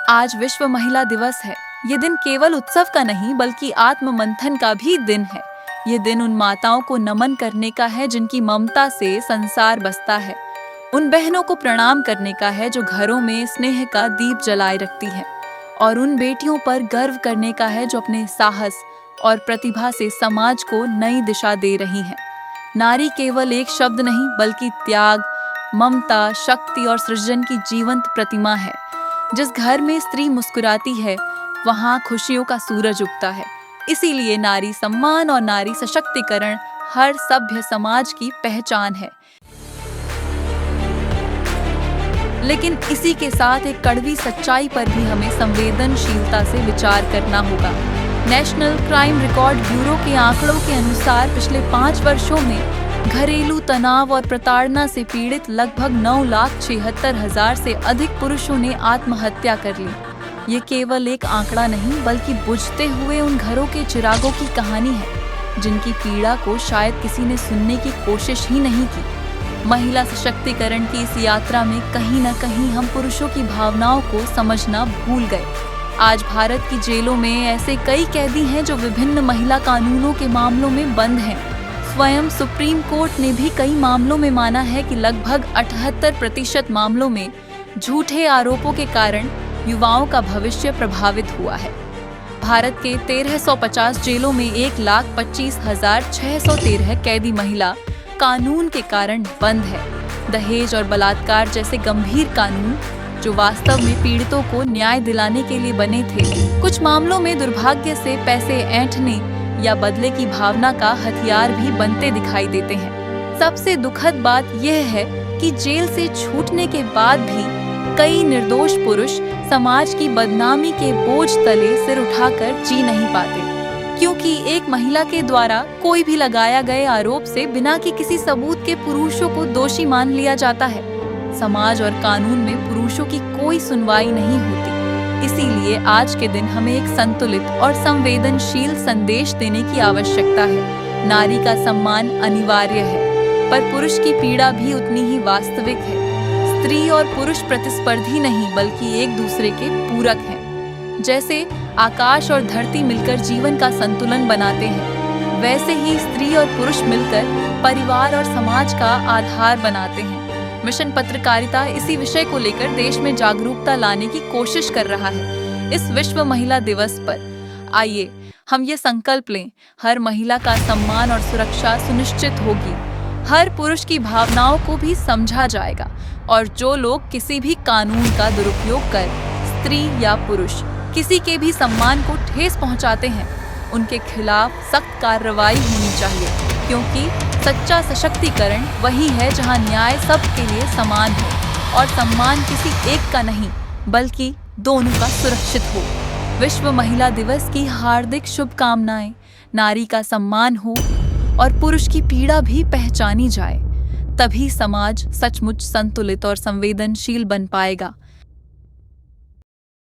आज विश्व महिला दिवस है। ये दिन केवल उत्सव का नहीं बल्कि आत्म मंथन का भी दिन है। ये दिन उन माताओं को नमन करने का है जिनकी ममता से संसार बसता है। उन बहनों को प्रणाम करने का है जो घरों में स्नेह का दीप जलाए रखती है। और उन बेटियों पर गर्व करने का है जो अपने साहस और प्रतिभा से समाज को नई दिशा दे रही हैं। नारी केवल एक शब्द नहीं बल्कि त्याग, ममता, शक्ति और सृजन की जीवंत प्रतिमा है। जिस घर में स्त्री मुस्कुराती है वहां खुशियों का सूरज उगता है। इसीलिए नारी सम्मान और नारी सशक्तिकरण हर सभ्य समाज की पहचान है। लेकिन इसी के साथ एक कड़वी सच्चाई पर भी हमें संवेदनशीलता से विचार करना होगा। नेशनल क्राइम रिकॉर्ड ब्यूरो के आंकड़ों के अनुसार पिछले 5 वर्षों में घरेलू तनाव और प्रताड़ना से पीड़ित लगभग 9,76,000 से अधिक पुरुषों ने आत्महत्या कर ली। ये केवल एक आंकड़ा नहीं बल्कि बुझते हुए उन घरों के चिरागों की कहानी है जिनकी पीड़ा को शायद किसी ने सुनने की कोशिश ही नहीं की। महिला सशक्तिकरण की इस यात्रा में कहीं न कहीं हम पुरुषों की भावनाओं को समझना भूल गए। आज भारत की जेलों में ऐसे कई कैदी हैं जो विभिन्न महिला कानूनों के मामलों में बंद हैं। स्वयं सुप्रीम कोर्ट ने भी कई मामलों में माना है कि लगभग 78% मामलों में झूठे आरोपों के कारण युवाओं का भविष्य प्रभावित हुआ है। भारत के 1350 जेलों में 1,25,613 कैदी महिला कानून के कारण बंद है। दहेज और बलात्कार जैसे गंभीर कानून जो वास्तव में पीड़ितों को न्याय दिलाने के लिए बने थे, कुछ मामलों में दुर्भाग्य से पैसे ऐंठने या बदले की भावना का हथियार भी बनते दिखाई देते हैं। सबसे दुखद बात यह है कि जेल से छूटने के बाद भी कई निर्दोष पुरुष समाज की बदनामी के बोझ तले सिर उठाकर जी नहीं पाते, क्योंकि एक महिला के द्वारा कोई भी लगाया गए आरोप से बिना कि किसी सबूत के पुरुषों को दोषी मान लिया जाता है। समाज और कानून में पुरुषों की कोई सुनवाई नहीं होती। इसीलिए आज के दिन हमें एक संतुलित और संवेदनशील संदेश देने की आवश्यकता है। नारी का सम्मान अनिवार्य है, पर पुरुष की पीड़ा भी उतनी ही वास्तविक है। स्त्री और पुरुष प्रतिस्पर्धी नहीं बल्कि एक दूसरे के पूरक हैं। जैसे आकाश और धरती मिलकर जीवन का संतुलन बनाते हैं, वैसे ही स्त्री और पुरुष मिलकर परिवार और समाज का आधार बनाते हैं। मिशन पत्रकारिता इसी विषय को लेकर देश में जागरूकता लाने की कोशिश कर रहा है। इस विश्व महिला दिवस पर आइए हम ये संकल्प लें, हर महिला का सम्मान और सुरक्षा सुनिश्चित होगी, हर पुरुष की भावनाओं को भी समझा जाएगा और जो लोग किसी भी कानून का दुरुपयोग कर स्त्री या पुरुष किसी के भी सम्मान को ठेस पहुंचाते हैं, उनके खिलाफ सख्त कार्रवाई होनी चाहिए, क्योंकि सच्चा सशक्तिकरण वही है जहां न्याय सबके लिए समान हो और सम्मान किसी एक का नहीं बल्कि दोनों का सुरक्षित हो। विश्व महिला दिवस की हार्दिक शुभकामनाएं। नारी का सम्मान हो और पुरुष की पीड़ा भी पहचानी जाए, तभी समाज सचमुच संतुलित और संवेदनशील बन पाएगा।